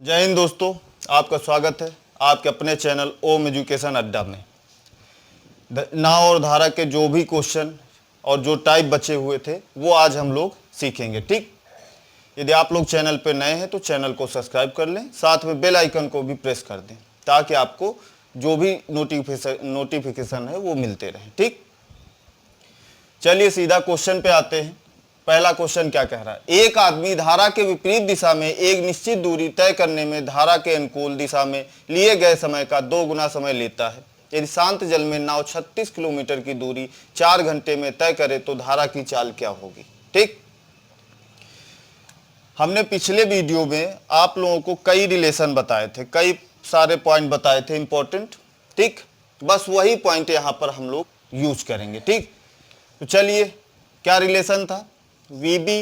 जय हिंद दोस्तों, आपका स्वागत है आपके अपने चैनल ओम एजुकेशन अड्डा में। नाव और धारा के जो भी क्वेश्चन और जो टाइप बचे हुए थे वो आज हम लोग सीखेंगे। ठीक, यदि आप लोग चैनल पे नए हैं तो चैनल को सब्सक्राइब कर लें, साथ में बेल आइकन को भी प्रेस कर दें ताकि आपको जो भी नोटिफिकेशन है वो मिलते रहे। ठीक, चलिए सीधा क्वेश्चन पे आते हैं। पहला क्वेश्चन क्या कह रहा है, एक आदमी धारा के विपरीत दिशा में एक निश्चित दूरी तय करने में धारा के अनुकूल दिशा में लिए गए समय का 2 गुना समय लेता है। यदि शांत जल में नाव 36 किलोमीटर की दूरी 4 घंटे में तय करे तो धारा की चाल क्या होगी। ठीक, हमने पिछले वीडियो में आप लोगों को कई रिलेशन बताए थे, कई सारे पॉइंट बताए थे इंपॉर्टेंट। ठीक, बस वही पॉइंट यहाँ पर हम लोग यूज करेंगे। ठीक, तो चलिए क्या रिलेशन था, VB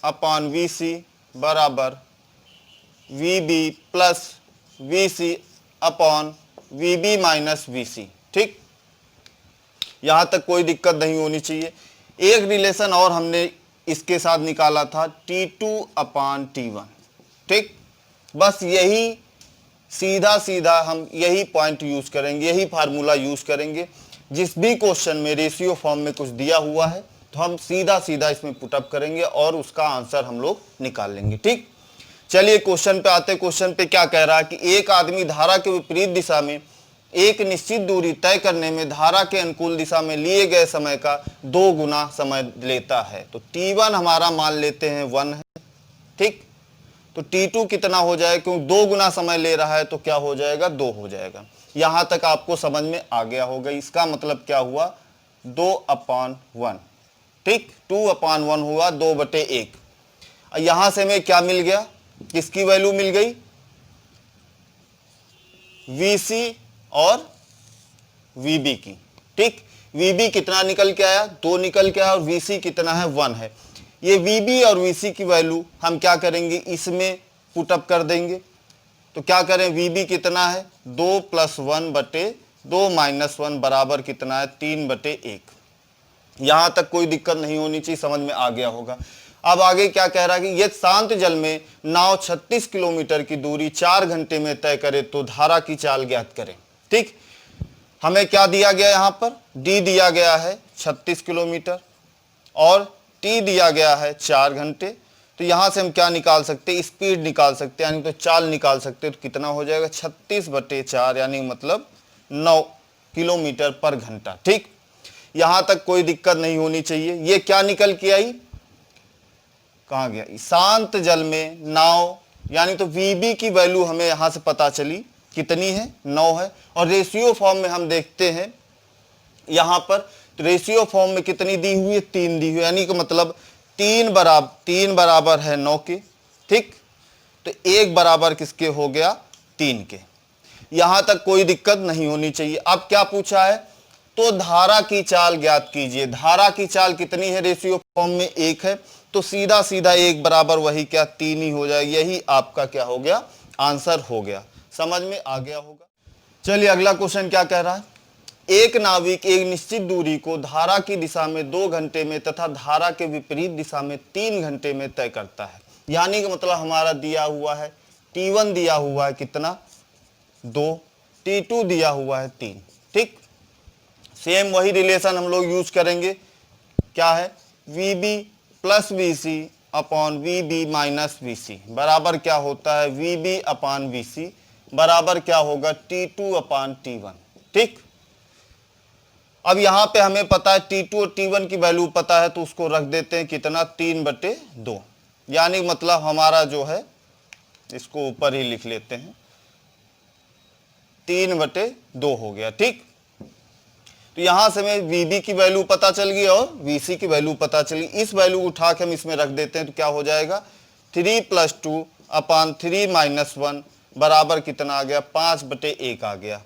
अपॉन VC बराबर VB plus VC upon VB minus VC। ठीक, यहां तक कोई दिक्कत नहीं होनी चाहिए। एक रिलेशन और हमने इसके साथ निकाला था T2 अपॉन T1। ठीक, बस यही सीधा सीधा हम यही पॉइंट यूज करेंगे, यही फार्मूला यूज करेंगे। जिस भी क्वेश्चन में रेशियो फॉर्म में कुछ दिया हुआ है तो हम सीधा सीधा इसमें पुटअप करेंगे और उसका आंसर हम लोग निकाल लेंगे। ठीक, चलिए क्वेश्चन पे आते। क्वेश्चन पे क्या कह रहा है कि एक आदमी धारा के विपरीत दिशा में एक निश्चित दूरी तय करने में धारा के अनुकूल दिशा में लिए गए समय का 2 गुना समय लेता है। तो T1 हमारा मान लेते हैं 1 है। ठीक, तो T2 कितना हो जाएगा, क्योंकि 2 गुना समय ले रहा है तो क्या हो जाएगा, 2 हो जाएगा। यहां तक आपको समझ में आ गया होगा। इसका मतलब क्या हुआ, 2/1। ठीक, 2/1 हुआ 2/1। यहां से हमें क्या मिल गया, किसकी वैल्यू मिल गई, VC और VB की। ठीक, VB कितना निकल के आया, 2 निकल के आया, और VC कितना है, 1 है। ये VB और VC की वैल्यू हम क्या करेंगे, इसमें पुटअप कर देंगे। तो क्या करें, VB कितना है, 2 + 1/2 - 1 बराबर कितना है, 3/1। यहां तक कोई दिक्कत नहीं होनी चाहिए, समझ में आ गया होगा। अब आगे क्या कह रहा है कि यदि शांत जल में नाव 36 किलोमीटर की दूरी 4 घंटे में तय करे तो धारा की चाल ज्ञात करें। ठीक, हमें क्या दिया गया, यहां पर D दिया गया है 36 किलोमीटर और T दिया गया है 4 घंटे। तो यहां से हम क्या निकाल सकते हैं, स्पीड निकाल सकते हैं, यानी तो चाल निकाल सकते हैं। तो कितना हो जाएगा, 36/4 यानी मतलब 9 किलोमीटर पर घंटा। ठीक, यहां तक कोई दिक्कत नहीं होनी चाहिए। ये क्या निकल के आई, कहां गया, शांत जल में नाव, यानी तो VB की वैल्यू हमें यहां से पता चली कितनी है, 9 है। और रेशियो फॉर्म में हम देखते हैं यहां पर, तो रेशियो फॉर्म में कितनी दी हुई है, 3 दी हुई है, यानी कि मतलब 3 बराबर है 9 के। ठीक, तो 1 बराबर किसके हो गया, 3 के। यहां तक कोई दिक्कत नहीं होनी चाहिए। अब क्या पूछा है, तो धारा की चाल ज्ञात कीजिए। धारा की चाल कितनी है, रेशियो फॉर्म में 1 है, तो सीधा सीधा 1 बराबर वही क्या, 3 ही हो जाएगा। यही आपका क्या हो गया, आंसर हो गया। समझ में आ गया होगा। चलिए अगला क्वेश्चन क्या कह रहा है, एक नाविक एक निश्चित दूरी को धारा की दिशा में 2 घंटे में तथा धारा के विपरीत दिशा में 3 घंटे में तय करता है। यानी कि मतलब हमारा दिया हुआ है T1 दिया हुआ है कितना, 2, T2 दिया हुआ है 3। ठीक, सेम वही रिलेशन हम लोग यूज करेंगे। क्या है, VB plus VC upon VB minus VC बराबर क्या होता है, VB अपॉन VC बराबर क्या होगा, T2 अपॉन T1। ठीक, अब यहां पे हमें पता है T2 और T1 की वैल्यू पता है, तो उसको रख देते हैं कितना, 3/2। यानी मतलब हमारा जो है, इसको ऊपर ही लिख लेते हैं, 3/2 हो गया। ठीक, तो यहां से हमें VB की वैल्यू पता चल गई और VC की वैल्यू पता चल गई। इस वैल्यू को उठा के हम इसमें रख देते हैं, तो क्या हो जाएगा, 3 + 2 अपॉन 3 - 1 बराबर कितना आ गया, 5/1 आ गया।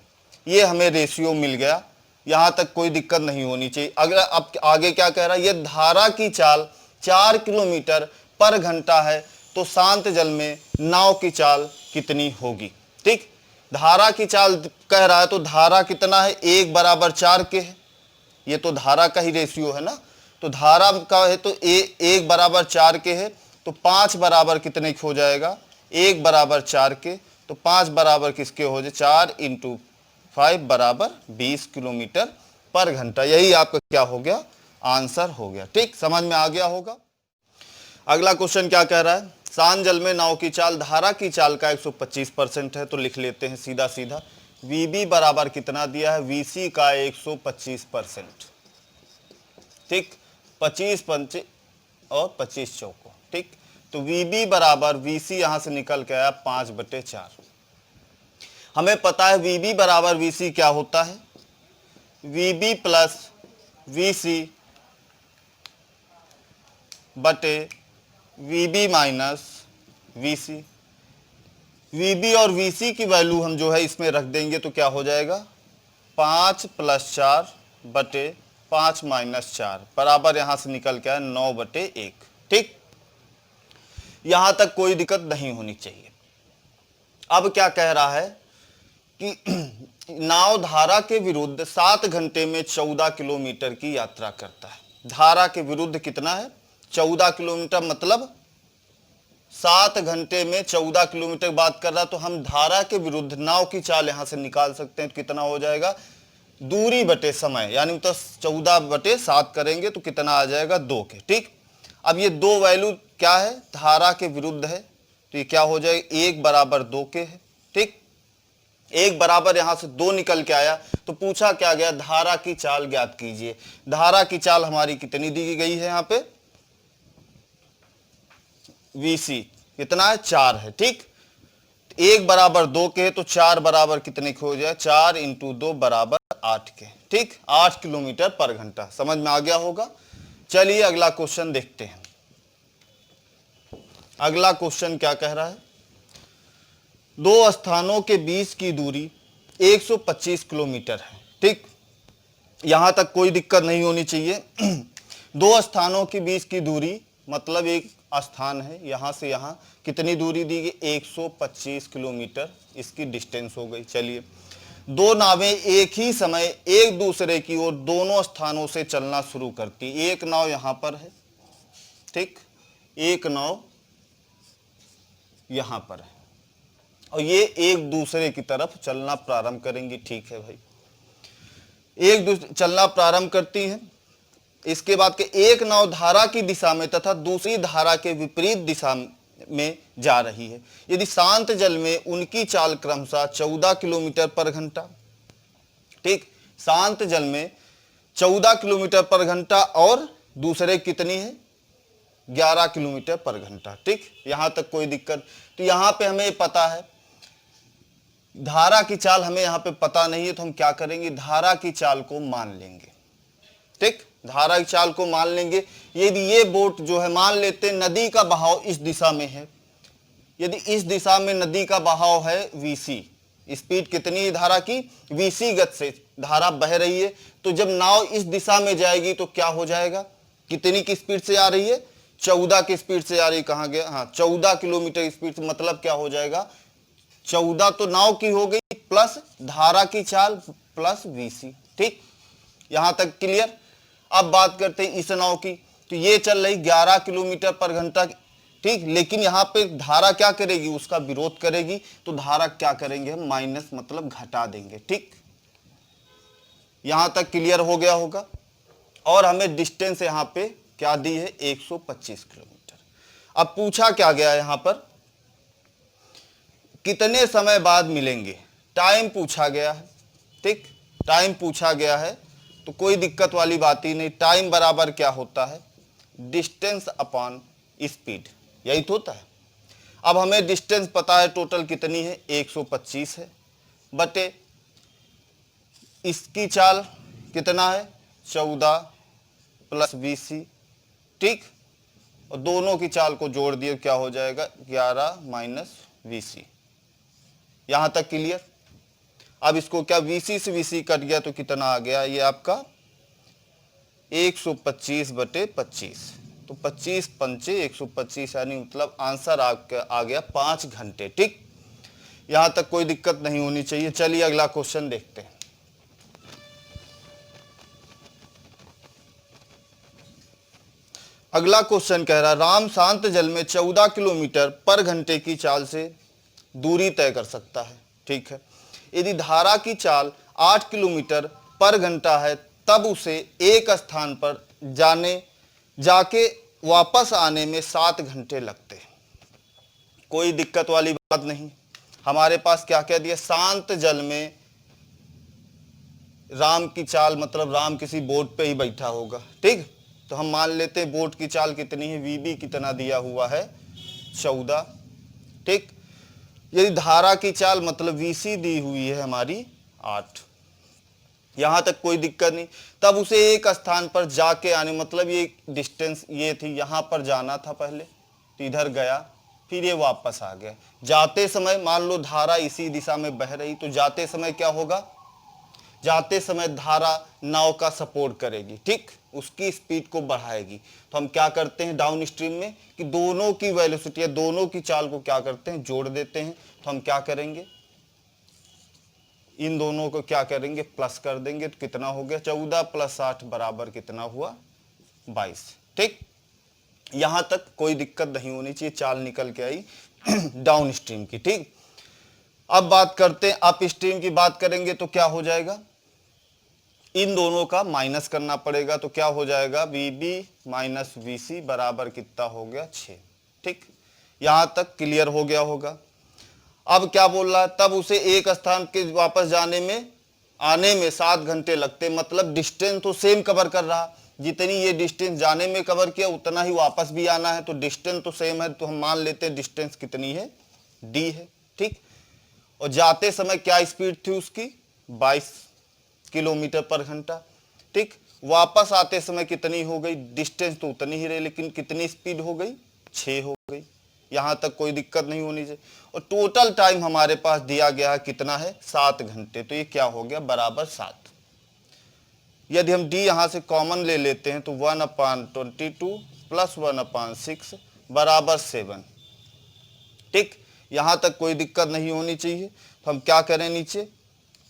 ये हमें रेशियो मिल गया। यहां तक कोई दिक्कत नहीं होनी चाहिए। अगर अब आगे क्या कह रहा है, ये धारा की चाल 4 किलोमीटर पर घंटा है तो शांत जल में नाव की चाल कितनी होगी। ठीक, धारा की चाल कह रहा है, तो धारा कितना है, 1 बराबर 4 के है। ये तो धारा का ही रेशियो है ना, तो धारा का है तो 1 बराबर 4 के है, तो 5 बराबर कितने हो जाएगा, 1 बराबर 4 के, तो 5 बराबर किसके हो जाए, 4 × 5 बराबर 20 किलोमीटर पर घंटा। यही आपका क्या हो गया, आंसर हो गया। ठीक, समझ में आ गया होगा। अगला क्वेश्चन क्या कह रहा है, शांत जल में नाव की चाल धारा की चाल का 125% है, तो लिख लेते हैं सीधा सीधा। Vb बराबर कितना दिया है, Vc का 125%। ठीक, 25 पंचे और 25 चौको। ठीक, तो Vb बराबर Vc यहां से निकल के आया 5/4। हमें पता है Vb बराबर Vc क्या होता है, Vb प्लस Vc बटे Vb माइनस Vc। Vb और Vc की वैल्यू हम जो है इसमें रख देंगे तो क्या हो जाएगा, 5 + 4 बटे 5 - 4 बराबर यहां से निकल के आया 9/1। ठीक, यहां तक कोई दिक्कत नहीं होनी चाहिए। अब क्या कह रहा है कि नाव धारा के विरुद्ध 7 घंटे में 14 किलोमीटर की यात्रा करता है। धारा के विरुद्ध कितना है, 14 किलोमीटर, मतलब 7 घंटे में 14 किलोमीटर बात कर रहा, तो हम धारा के विरुद्ध नाव की चाल यहां से निकाल सकते हैं। तो कितना हो जाएगा, दूरी बटे समय, यानी तो 14/7 करेंगे तो कितना आ जाएगा, 2 के। ठीक, अब ये 2 वैल्यू क्या है, धारा के विरुद्ध है, तो ये क्या हो जाएगा, 1 बराबर 2 के है। ठीक, 1 बराबर यहां से 2 निकल के आया, तो पूछा क्या गया, धारा की चाल ज्ञात कीजिए। धारा की चाल हमारी कितनी दी गई है, यहां पे Vc कितना है, 4 है। ठीक, 1 बराबर 2 के है, तो 4 बराबर कितने के हो जाए, 4 × 2 बराबर 8 के। ठीक, 8 किलोमीटर पर घंटा। समझ में आ गया होगा। चलिए अगला क्वेश्चन देखते हैं। अगला क्वेश्चन क्या कह रहा है, 2 स्थानों के बीच की दूरी 125 किलोमीटर है। ठीक, यहां तक कोई दिक्कत नहीं होनी चाहिए। 2 स्थानों के बीच की दूरी मतलब एक स्थान है, यहां से यहां कितनी दूरी दी गई, 125 किलोमीटर इसकी डिस्टेंस हो गई। चलिए, 2 नावें एक ही समय एक दूसरे की ओर दोनों स्थानों से चलना शुरू करती। एक नाव यहां पर है, ठीक, एक नाव यहां पर है, और ये एक दूसरे की तरफ चलना प्रारंभ करेंगी। ठीक है भाई, एक दूसरे चलना प्रारंभ करती हैं। इसके बाद के एक नाव धारा की दिशा में तथा दूसरी धारा के विपरीत दिशा में जा रही है। यदि शांत जल में उनकी चाल क्रमशः 14 किलोमीटर पर घंटा, ठीक, शांत जल में 14 किलोमीटर पर घंटा और दूसरे कितनी है, 11 किलोमीटर पर घंटा। ठीक, यहां तक कोई दिक्कत। तो यहां पे हमें पता है धारा की चाल, हमें यहां पे पता नहीं है, तो हम क्या करेंगे, धारा की चाल को मान लेंगे। ठीक, धारा की चाल को मान लेंगे। यदि ये बोट जो है, मान लेते हैं नदी का बहाव इस दिशा में है, यदि इस दिशा में नदी का बहाव है Vc, स्पीड कितनी है धारा की, Vc गति से धारा बह रही है, तो जब नाव इस दिशा में जाएगी तो क्या हो जाएगा, कितनी की स्पीड से आ रही है, 14 की स्पीड से आ रही। कहां गया, हाँ, 14 किलोमीटर स्पीड से, मतलब क्या हो जाएगा, 14 तो नाव की हो गई प्लस धारा की चाल प्लस Vc। ठीक, यहां तक क्लियर। अब बात करते हैं इस नाव की, तो ये चल रही 11 किलोमीटर पर घंटा। ठीक, लेकिन यहां पे धारा क्या करेगी, उसका विरोध करेगी, तो धारा क्या करेंगे हम, माइनस मतलब घटा देंगे। ठीक, यहां तक क्लियर हो गया होगा। और हमें डिस्टेंस यहां पे क्या दी है, 125 किलोमीटर। अब पूछा क्या गया यहां पर, कितने समय बाद मिलेंगे, टाइम पूछा गया है। ठीक, टाइम पूछा गया है, तो कोई दिक्कत वाली बात ही नहीं। टाइम बराबर क्या होता है, डिस्टेंस अपॉन स्पीड, यही तो होता है। अब हमें डिस्टेंस पता है टोटल कितनी है, 125 है, बटे इसकी चाल कितना है, 14 प्लस Vc। ठीक, और दोनों की चाल को जोड़ दिए क्या हो जाएगा, 11 माइनस Vc। यहां तक क्लियर। अब इसको क्या, Vc से Vc कट गया तो कितना आ गया, ये आपका 125/25, तो 25 पंचे 125, यानी मतलब आंसर आपका आ गया 5 घंटे। ठीक, यहां तक कोई दिक्कत नहीं होनी चाहिए। चलिए अगला क्वेश्चन देखते हैं। अगला क्वेश्चन कह रहा राम शांत जल में 14 किलोमीटर पर घंटे की चाल से दूरी तय कर सकता है। ठीक है, यदि धारा की चाल 8 किलोमीटर पर घंटा है तब उसे एक स्थान पर जाके वापस आने में 7 घंटे लगते हैं। कोई दिक्कत वाली बात नहीं। हमारे पास क्या कह दिया, शांत जल में राम की चाल, मतलब राम किसी बोट पे ही बैठा होगा। ठीक, तो हम मान लेते हैं बोट की चाल कितनी है, वीबी कितना दिया हुआ है 14। ठीक, यदि धारा की चाल मतलब वीसी दी हुई है हमारी 8, यहां तक कोई दिक्कत नहीं। तब उसे एक स्थान पर जाके आने, मतलब ये डिस्टेंस ये थी, यहां पर जाना था पहले, तो इधर गया, फिर ये वापस आ गया। जाते समय मान लो धारा इसी दिशा में बह रही, तो जाते समय क्या होगा, जाते समय धारा नाव का सपोर्ट करेगी। ठीक, उसकी स्पीड को बढ़ाएगी। तो हम क्या करते हैं डाउन स्ट्रीम में कि दोनों की वेलोसिटी या दोनों की चाल को क्या करते हैं, जोड़ देते हैं। तो हम क्या करेंगे, इन दोनों को क्या करेंगे, प्लस कर देंगे। तो कितना हो गया, 14 + 8 बराबर कितना हुआ, 22। ठीक, यहां तक कोई दिक्कत नहीं होनी चाहिए, चाल निकल के आई डाउन स्ट्रीम की। ठीक, अब बात करते हैं अप स्ट्रीम की। बात करेंगे तो क्या हो जाएगा, इन दोनों का माइनस करना पड़ेगा। तो क्या हो जाएगा, वीबी माइनस वीसी बराबर कितना हो गया, 6। ठीक, यहां तक क्लियर हो गया होगा। अब क्या बोल रहा है, तब उसे एक स्थान के वापस जाने में आने में 7 घंटे लगते, मतलब डिस्टेंस तो सेम कवर कर रहा, जितनी ये डिस्टेंस जाने में कवर किया उतना ही वापस भी आना है, तो डिस्टेंस तो सेम है। तो हम मान लेते हैं डिस्टेंस कितनी है, डी है। ठीक, और जाते समय क्या स्पीड थी उसकी, 22 किलोमीटर पर घंटा। ठीक, वापस आते समय कितनी हो गई, डिस्टेंस तो उतनी ही रही, लेकिन कितनी स्पीड हो गई, 6 हो गई। यहां तक कोई दिक्कत नहीं होनी चाहिए। और टोटल टाइम हमारे पास दिया गया है कितना है, 7 घंटे। तो ये क्या हो गया, बराबर 7। यदि हम डी यहां से कॉमन ले लेते हैं तो 1/22 + 1/6 बराबर 7। ठीक, यहां तक कोई दिक्कत नहीं होनी चाहिए। तो हम क्या करें, नीचे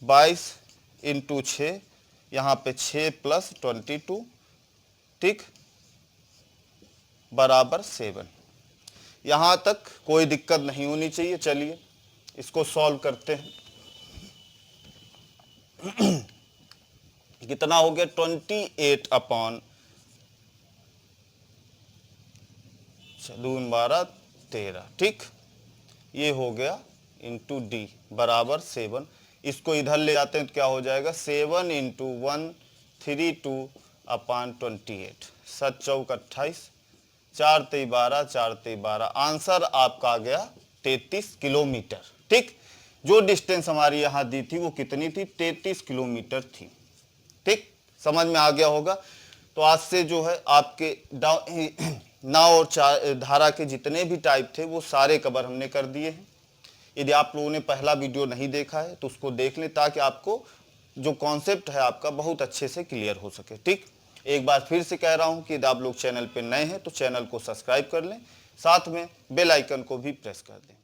22 × 6, यहाँ पे 6 + 22, ठीक, बराबर 7। यहाँ तक कोई दिक्कत नहीं होनी चाहिए। चलिए इसको सॉल्व करते हैं। कितना हो गया, 28/12 ठीक, ये हो गया इंटू डी बराबर 7। इसको इधर ले जाते हैं तो क्या हो जाएगा, 7 × 132/28। 7 × 4 = 28, 4 × 3 = 12, 4 × 3 = 12। आंसर आपका आ गया 33 किलोमीटर। ठीक, जो डिस्टेंस हमारी यहाँ दी थी वो कितनी थी, 33 किलोमीटर थी। ठीक, समझ में आ गया होगा। तो आज से जो है आपके नाव और धारा के जितने भी टाइप थे वो सारे कवर हमने कर दिए हैं। यदि आप लोगों ने पहला वीडियो नहीं देखा है तो उसको देख लें, ताकि आपको जो कॉन्सेप्ट है आपका बहुत अच्छे से क्लियर हो सके। ठीक, एक बार फिर से कह रहा हूं कि यदि आप लोग चैनल पे नए हैं तो चैनल को सब्सक्राइब कर लें, साथ में बेल आइकन को भी प्रेस कर दें।